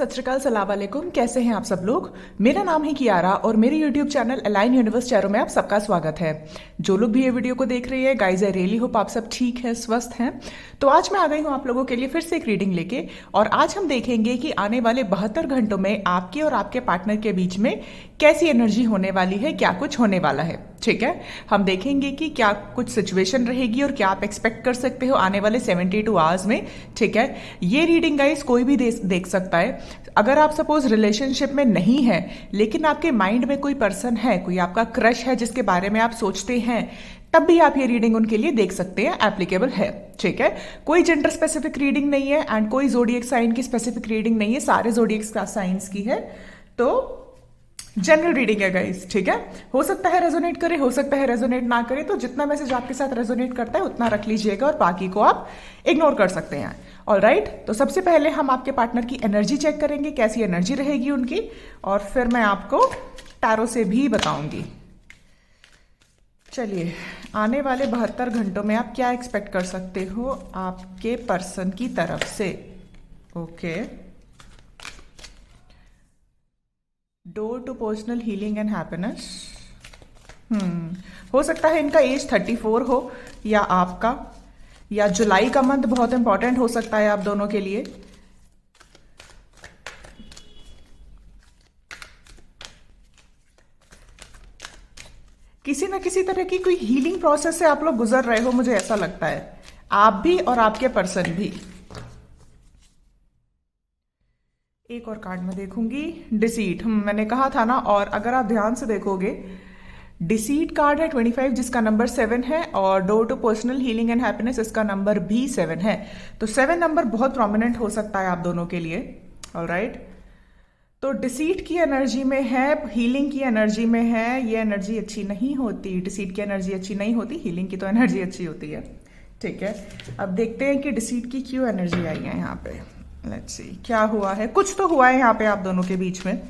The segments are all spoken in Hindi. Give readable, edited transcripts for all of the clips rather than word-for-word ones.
सत श्री अकाल, सलाम वालेकुम। कैसे हैं आप सब लोग। मेरा नाम है कियारा और मेरे YouTube channel align universe Chairo में आप सबका स्वागत है। जो लोग भी ये वीडियो को देख रहे हैं, गाइज आई रियली होप आप सब ठीक हैं, स्वस्थ हैं। तो आज मैं आ गई हूँ आप लोगों के लिए फिर से एक रीडिंग लेके, और आज हम देखेंगे कि आने वाले 72 घंटों में आपके और आपके पार्टनर के बीच में कैसी एनर्जी होने वाली है, क्या कुछ होने वाला है। ठीक है, हम देखेंगे कि क्या कुछ सिचुएशन रहेगी और क्या आप एक्सपेक्ट कर सकते हो आने वाले 72 आवर्स में। ठीक है, ये रीडिंग गाइस कोई भी देख सकता है। अगर आप सपोज रिलेशनशिप में नहीं है लेकिन आपके माइंड में कोई पर्सन है, कोई आपका क्रश है जिसके बारे में आप सोचते हैं, तब भी आप ये रीडिंग उनके लिए देख सकते हैं, एप्लीकेबल है। ठीक है, कोई जेंडर स्पेसिफिक रीडिंग नहीं है एंड कोई जोडिएक साइन की स्पेसिफिक रीडिंग नहीं है, सारे जोडिएक साइंस की है। तो जनरल रीडिंग है गाइस। ठीक है, हो सकता है रेजोनेट करे, हो सकता है रेजोनेट ना करे, तो जितना मैसेज आपके साथ रेजोनेट करता है उतना रख लीजिएगा और बाकी को आप इग्नोर कर सकते हैं। ऑलराइट, तो सबसे पहले हम आपके पार्टनर की एनर्जी चेक करेंगे, कैसी एनर्जी रहेगी उनकी, और फिर मैं आपको टैरो से भी बताऊंगी। चलिए, आने वाले 72 घंटों में आप क्या एक्सपेक्ट कर सकते हो आपके पर्सन की तरफ से। Okay, door to personal healing and happiness. हो सकता है इनका एज 34 हो या आपका, या जुलाई का मंथ बहुत इंपॉर्टेंट हो सकता है आप दोनों के लिए। किसी ना किसी तरह की कोई हीलिंग प्रोसेस से आप लोग गुजर रहे हो, मुझे ऐसा लगता है, आप भी और आपके पर्सन भी। एक और कार्ड में देखूंगी, डिसीट। मैंने कहा था ना, और अगर आप ध्यान से देखोगे डिसीट कार्ड है 25 जिसका नंबर 7 है, और door to personal healing and happiness इसका नंबर भी 7 है। तो 7 नंबर बहुत प्रोमिनेंट हो सकता है आप दोनों के लिए। ऑलराइट, तो डिसीट की एनर्जी में है, हीलिंग की एनर्जी में है। ये एनर्जी अच्छी नहीं होती, डिसीट की एनर्जी अच्छी नहीं होती, हीलिंग की तो एनर्जी अच्छी होती है। ठीक है, अब देखते हैं कि डिसीट की क्यों एनर्जी आई है यहाँ पे। लेट्स सी क्या हुआ है। कुछ तो हुआ है यहाँ पे आप दोनों के बीच में।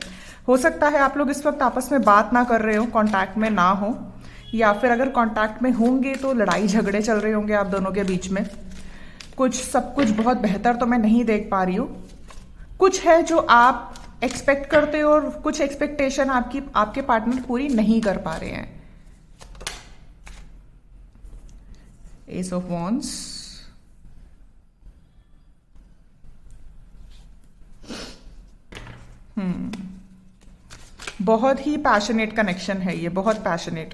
हो सकता है आप लोग इस वक्त आपस में बात ना कर रहे हो, कांटेक्ट में ना हो, या फिर अगर कांटेक्ट में होंगे तो लड़ाई झगड़े चल रहे होंगे आप दोनों के बीच में। सब कुछ बहुत बेहतर तो मैं नहीं देख पा रही हूँ। कुछ है जो आप एक्सपेक्ट करते हो और कुछ एक्सपेक्टेशन आपके पार्टनर पूरी नहीं कर पा रहे हैं। एस ऑफ वॉन्ड्स, बहुत ही पैशनेट कनेक्शन है ये, बहुत पैशनेट।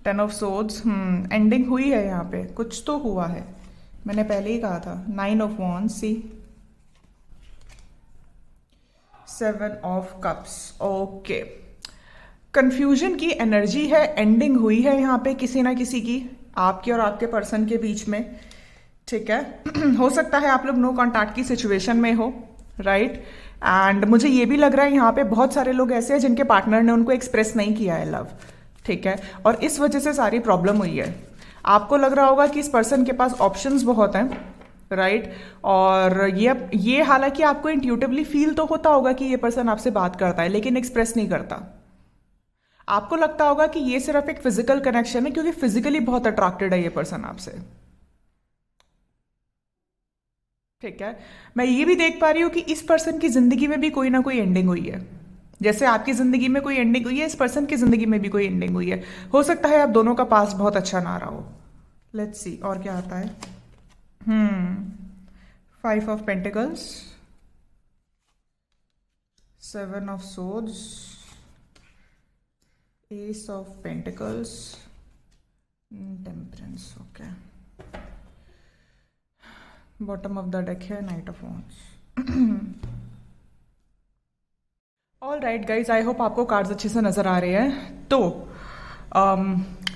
10 ऑफ सोर्ड्स, एंडिंग हुई है यहाँ पे, कुछ तो हुआ है, मैंने पहले ही कहा था। 9 of wands, see 7 of cups. Okay, confusion की एनर्जी है, एंडिंग हुई है यहाँ पे किसी ना किसी की, आपके और आपके पर्सन के बीच में। ठीक है, हो सकता है आप लोग नो कॉन्टैक्ट की सिचुएशन में हो, राइट। एंड मुझे ये भी लग रहा है यहाँ पे बहुत सारे लोग ऐसे हैं जिनके पार्टनर ने उनको एक्सप्रेस नहीं किया है लव। ठीक है, और इस वजह से सारी प्रॉब्लम हुई है। आपको लग रहा होगा कि इस पर्सन के पास ऑप्शंस बहुत हैं, राइट। और ये हालांकि आपको इंट्यूटिवली फील तो होता होगा कि ये पर्सन आपसे बात करता है लेकिन एक्सप्रेस नहीं करता। आपको लगता होगा कि ये सिर्फ एक फिजिकल कनेक्शन है क्योंकि फिजिकली बहुत अट्रैक्टेड है ये पर्सन आपसे। ठीक है, मैं ये भी देख पा रही हूँ कि इस पर्सन की जिंदगी में भी कोई ना कोई एंडिंग हुई है। जैसे आपकी जिंदगी में कोई एंडिंग हुई है, इस पर्सन की जिंदगी में भी कोई एंडिंग हुई है। हो सकता है आप दोनों का पास्ट बहुत अच्छा ना रहा हो। लेट्स सी और क्या आता है। 5 of pentacles, 7 of swords, ace of pentacles, temperance. Okay, bottom of the deck है knight of wands. All right guys, I hope आपको कार्ड्स अच्छे से नजर आ रहे हैं। तो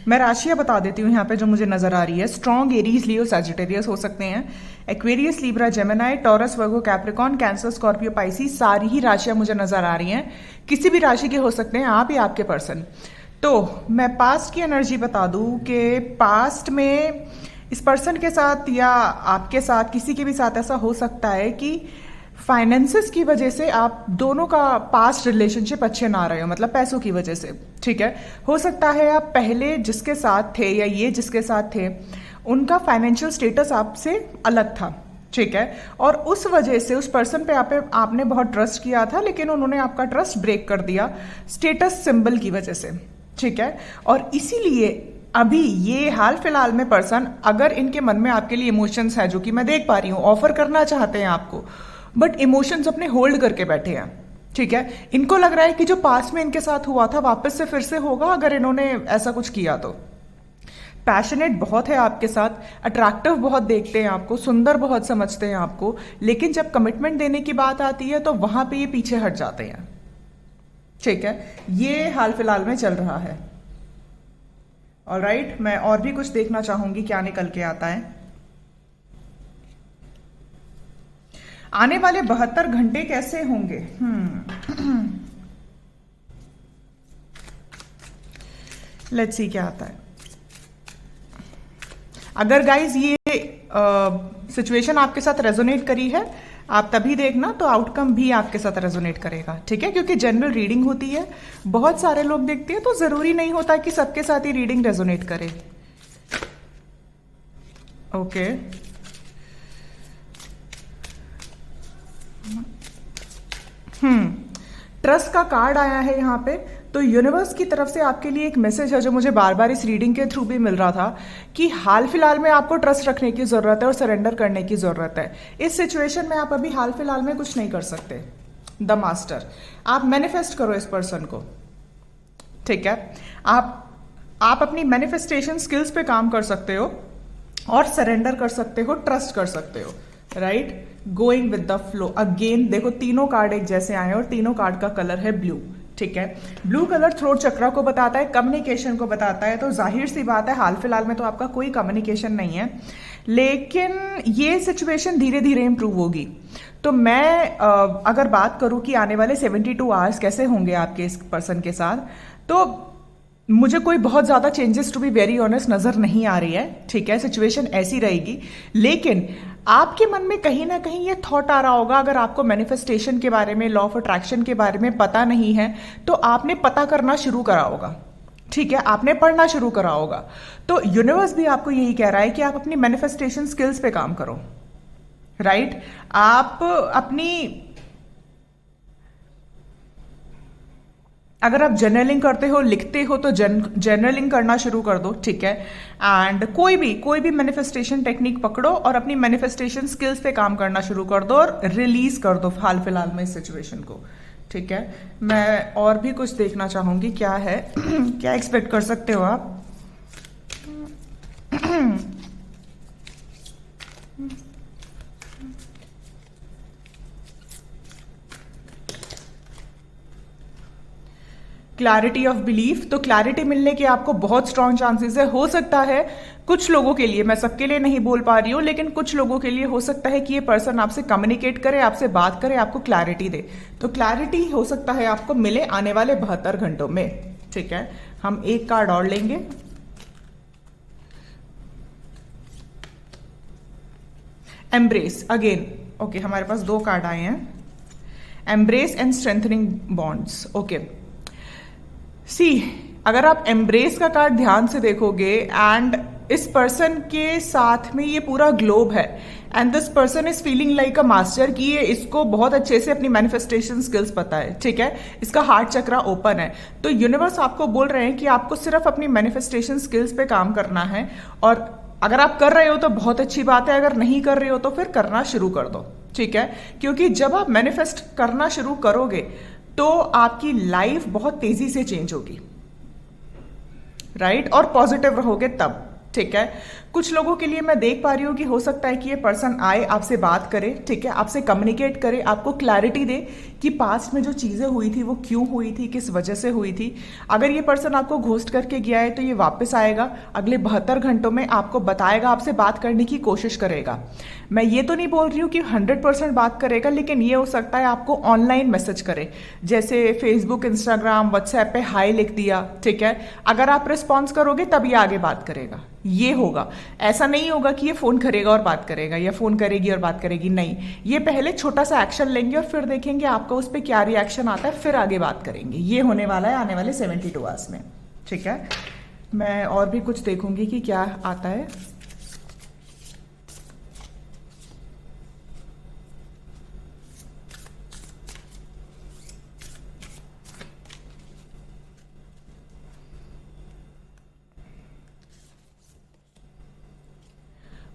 मैं राशियां बता देती हूँ यहाँ पे जो मुझे नजर आ रही है। स्ट्रॉन्ग एरीज, लियो, सैजिटेरियस हो सकते हैं, एक्वेरियस, लिब्रा, जेमिनाई, टॉरस, वर्गो, कैप्रिकॉन, कैंसर, स्कॉर्पियो, पाइसिस, सारी ही राशियां मुझे नजर आ रही हैं। किसी भी राशि के हो सकते हैं, आप या आपके पर्सन। तो मैं पास्ट की एनर्जी बता दूं कि पास्ट में इस पर्सन के साथ या आपके साथ, किसी के भी साथ ऐसा हो सकता है कि फाइनेंसेस की वजह से आप दोनों का पास्ट रिलेशनशिप अच्छे ना रहे हो, मतलब पैसों की वजह से। ठीक है, हो सकता है आप पहले जिसके साथ थे या ये जिसके साथ थे उनका फाइनेंशियल स्टेटस आपसे अलग था। ठीक है। और उस वजह से उस पर्सन पे आपने बहुत ट्रस्ट किया था, लेकिन उन्होंने आपका ट्रस्ट ब्रेक कर दिया स्टेटस सिंबल की वजह से, ठीक है। और इसीलिए अभी ये हाल फिलहाल में पर्सन, अगर इनके मन में आपके लिए इमोशंस है, जो कि मैं देख पा रही हूँ, ऑफर करना चाहते हैं आपको, बट इमोशंस अपने होल्ड करके बैठे हैं, ठीक है। इनको लग रहा है कि जो पास्ट में इनके साथ हुआ था वापस से फिर से होगा अगर इन्होंने ऐसा कुछ किया तो। पैशनेट बहुत है आपके साथ, अट्रैक्टिव बहुत देखते हैं आपको, सुंदर बहुत समझते हैं आपको, लेकिन जब कमिटमेंट देने की बात आती है तो वहां पे ये पीछे हट जाते हैं, ठीक है। ये हाल फिलहाल में चल रहा है। ऑलराइट, मैं और भी कुछ देखना चाहूंगी क्या निकल के आता है। आने वाले 72 घंटे कैसे होंगे? लेट्स सी क्या आता है। अगर गाइज ये सिचुएशन आपके साथ रेजोनेट करी है, आप तभी देखना, तो आउटकम भी आपके साथ रेजोनेट करेगा, ठीक है। क्योंकि जनरल रीडिंग होती है, बहुत सारे लोग देखते हैं, तो जरूरी नहीं होता कि सबके साथ ही रीडिंग रेजोनेट करे। ओके, ट्रस्ट का कार्ड आया है यहाँ पे। तो यूनिवर्स की तरफ से आपके लिए एक मैसेज है जो मुझे बार बार इस रीडिंग के थ्रू भी मिल रहा था, कि हाल फिलहाल में आपको ट्रस्ट रखने की जरूरत है और सरेंडर करने की जरूरत है। इस सिचुएशन में आप अभी हाल फिलहाल में कुछ नहीं कर सकते। द मास्टर, आप मैनिफेस्ट करो इस पर्सन को, ठीक है। आप अपनी मैनिफेस्टेशन स्किल्स पे काम कर सकते हो और सरेंडर कर सकते हो, ट्रस्ट कर सकते हो, right. Going with the flow. Again देखो, तीनों कार्ड एक जैसे आए हैं और तीनों कार्ड का कलर है ब्लू, ठीक है। ब्लू कलर थ्रोट चक्रा को बताता है, कम्युनिकेशन को बताता है। तो जाहिर सी बात है हाल फिलहाल में तो आपका कोई कम्युनिकेशन नहीं है, लेकिन ये सिचुएशन धीरे धीरे इंप्रूव होगी। तो मैं अगर बात करूं कि आने वाले 72 आवर्स कैसे होंगे आपके इस पर्सन के साथ, तो मुझे कोई बहुत ज्यादा changes to be very honest नजर नहीं आ रही है, ठीक है। सिचुएशन ऐसी रहेगी, लेकिन आपके मन में कहीं ना कहीं ये थॉट आ रहा होगा, अगर आपको मैनिफेस्टेशन के बारे में, लॉ ऑफ अट्रैक्शन के बारे में पता नहीं है, तो आपने पता करना शुरू करा होगा, ठीक है। आपने पढ़ना शुरू करा होगा। तो यूनिवर्स भी आपको यही कह रहा है कि आप अपनी मैनिफेस्टेशन स्किल्स पे काम करो, राइट। आप अपनी, अगर आप जर्नलिंग करते हो, लिखते हो, तो जर्नलिंग करना शुरू कर दो, ठीक है। एंड कोई भी मैनिफेस्टेशन टेक्निक पकड़ो और अपनी मैनिफेस्टेशन स्किल्स पे काम करना शुरू कर दो और रिलीज कर दो हाल फिलहाल में इस सिचुएशन को, ठीक है। मैं और भी कुछ देखना चाहूंगी क्या है क्या एक्सपेक्ट कर सकते हो आप। Clarity of belief. तो क्लैरिटी मिलने के आपको बहुत स्ट्रांग चांसेस है। हो सकता है कुछ लोगों के लिए, मैं सबके लिए नहीं बोल पा रही हूं, लेकिन कुछ लोगों के लिए हो सकता है कि ये पर्सन आपसे कम्युनिकेट करे, आपसे बात करे, आपको क्लैरिटी दे। तो क्लैरिटी हो सकता है आपको मिले आने वाले 72 घंटों में, ठीक है। हम एक कार्ड और लेंगे। एम्ब्रेस अगेन, ओके, हमारे पास 2 कार्ड आए हैं, embrace and strengthening bonds. Okay, see, अगर आप एम्ब्रेस का कार्ड ध्यान से देखोगे, एंड इस पर्सन के साथ में ये पूरा ग्लोब है, and this person is feeling like a master, कि ये इसको बहुत अच्छे से अपनी मैनिफेस्टेशन स्किल्स पता है, ठीक है। इसका हार्ट चक्रा ओपन है। तो यूनिवर्स आपको बोल रहे हैं कि आपको सिर्फ अपनी मैनिफेस्टेशन स्किल्स पे काम करना है, और अगर आप कर रहे हो तो बहुत अच्छी बात है, अगर नहीं कर रहे हो तो फिर करना शुरू कर दो, ठीक है। क्योंकि जब आप मैनिफेस्ट करना शुरू करोगे तो आपकी लाइफ बहुत तेजी से चेंज होगी, राइट, और पॉजिटिव रहोगे तब, ठीक है। कुछ लोगों के लिए मैं देख पा रही हूं कि हो सकता है कि ये पर्सन आए, आपसे बात करे, ठीक है, आपसे कम्युनिकेट करे, आपको क्लैरिटी दे कि पास्ट में जो चीजें हुई थी वो क्यों हुई थी, किस वजह से हुई थी। अगर ये पर्सन आपको घोस्ट करके गया है तो ये वापस आएगा अगले 72 घंटों में, आपको बताएगा, आपसे बात करने की कोशिश करेगा। मैं ये तो नहीं बोल रही हूँ कि 100% बात करेगा, लेकिन ये हो सकता है आपको ऑनलाइन मैसेज करे, जैसे फेसबुक, इंस्टाग्राम, व्हाट्सएप पे हाई लिख दिया, ठीक है। अगर आप रिस्पॉन्स करोगे तब ये आगे बात करेगा, ये होगा। ऐसा नहीं होगा कि ये फोन करेगा और बात करेगा या फोन करेगी और बात करेगी, नहीं। ये पहले छोटा सा एक्शन लेंगे और फिर देखेंगे आपका उस पर क्या रिएक्शन आता है, फिर आगे बात करेंगे। ये होने वाला है आने वाले 72 आवर्स में, ठीक है। मैं और भी कुछ देखूंगी कि क्या आता है।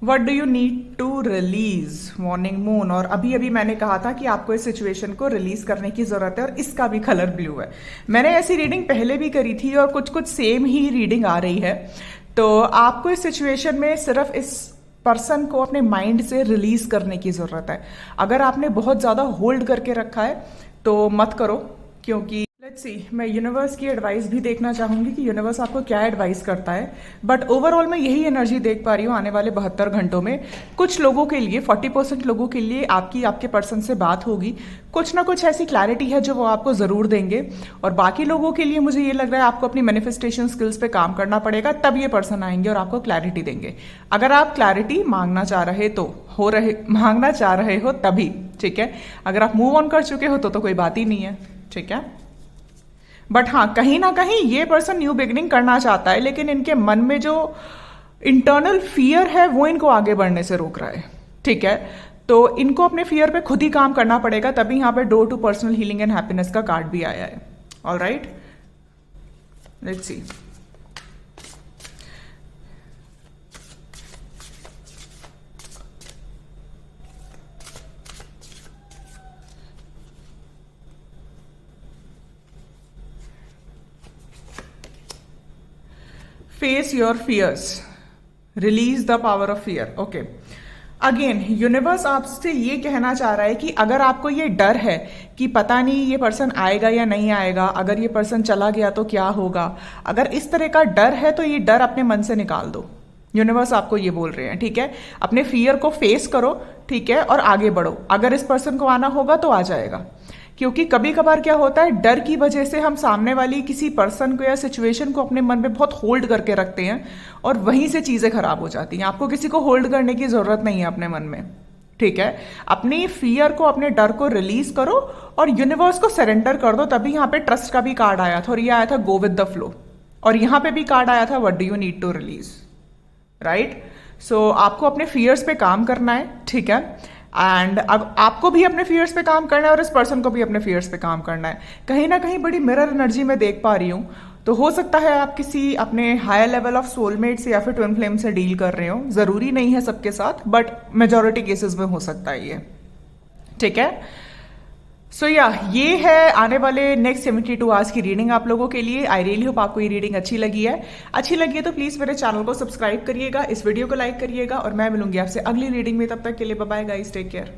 What do you need to release morning moon. और अभी अभी मैंने कहा था कि आपको इस सिचुएशन को रिलीज करने की जरूरत है और इसका भी कलर ब्लू है। मैंने ऐसी रीडिंग पहले भी करी थी और कुछ कुछ सेम ही रीडिंग आ रही है। तो आपको इस सिचुएशन में सिर्फ इस पर्सन को अपने माइंड से रिलीज करने की जरूरत है। अगर आपने बहुत ज्यादा होल्ड करके रखा है तो मत करो, क्योंकि लेट्स सी, मैं यूनिवर्स की एडवाइस भी देखना चाहूंगी कि यूनिवर्स आपको क्या एडवाइस करता है। बट ओवरऑल मैं यही एनर्जी देख पा रही हूँ आने वाले 72 घंटों में। कुछ लोगों के लिए 40% लोगों के लिए आपके पर्सन से बात होगी, कुछ ना कुछ ऐसी क्लैरिटी है जो वो आपको जरूर देंगे। और बाकी लोगों के लिए मुझे ये लग रहा है आपको अपनी मैनिफेस्टेशन स्किल्स पे काम करना पड़ेगा, तब ये पर्सन आएंगे और आपको क्लैरिटी देंगे। अगर आप क्लैरिटी मांगना चाह रहे हो तभी, ठीक है। अगर आप मूव ऑन कर चुके हो तो कोई बात ही नहीं है, ठीक है। बट हाँ, कहीं ना कहीं ये पर्सन न्यू बिगिनिंग करना चाहता है, लेकिन इनके मन में जो इंटरनल फियर है वो इनको आगे बढ़ने से रोक रहा है, ठीक है। तो इनको अपने फियर पे खुद ही काम करना पड़ेगा, तभी यहां पे door to personal healing and happiness का कार्ड भी आया है। Alright, let's see. Face your fears, release the power of fear. Okay, again universe आपसे ये कहना चाह रहा है कि अगर आपको ये डर है कि पता नहीं ये पर्सन आएगा या नहीं आएगा, अगर ये पर्सन चला गया तो क्या होगा, अगर इस तरह का डर है तो ये डर अपने मन से निकाल दो। यूनिवर्स आपको ये बोल रहे हैं, ठीक है। अपने फियर को फेस करो, ठीक है, और आगे बढ़ो। अगर इस पर्सन को आना होगा तो आ जाएगा, क्योंकि कभी कभार क्या होता है, डर की वजह से हम सामने वाली किसी पर्सन को या सिचुएशन को अपने मन में बहुत होल्ड करके रखते हैं और वहीं से चीजें खराब हो जाती हैं। आपको किसी को होल्ड करने की जरूरत नहीं है अपने मन में, ठीक है। अपनी फियर को, अपने डर को रिलीज करो और यूनिवर्स को सरेंडर कर दो। तभी यहाँ पे ट्रस्ट का भी कार्ड आया था और ये आया था गो विद द फ्लो, और यहाँ पे भी कार्ड आया था what do you need to release, right. So आपको अपने फियर्स पे काम करना है, ठीक है। एंड अब आपको भी अपने फियर्स पे काम करना है और इस पर्सन को भी अपने फियर्स पे काम करना है। कहीं ना कहीं बड़ी मिरर एनर्जी में देख पा रही हूं, तो हो सकता है आप किसी अपने हायर लेवल ऑफ सोलमेट से या फिर ट्विन फ्लेम से डील कर रहे हो। जरूरी नहीं है सबके साथ, बट मेजोरिटी केसेस में हो सकता है ये, ठीक है। सो ये है आने वाले नेक्स्ट 72 आवर्स की रीडिंग आप लोगों के लिए। आई रियली होप आपको ये रीडिंग अच्छी लगी है। अच्छी लगी है तो प्लीज मेरे चैनल को सब्सक्राइब करिएगा, इस वीडियो को लाइक करिएगा और मैं मिलूंगी आपसे अगली रीडिंग में। तब तक के लिए bye bye guys, take care.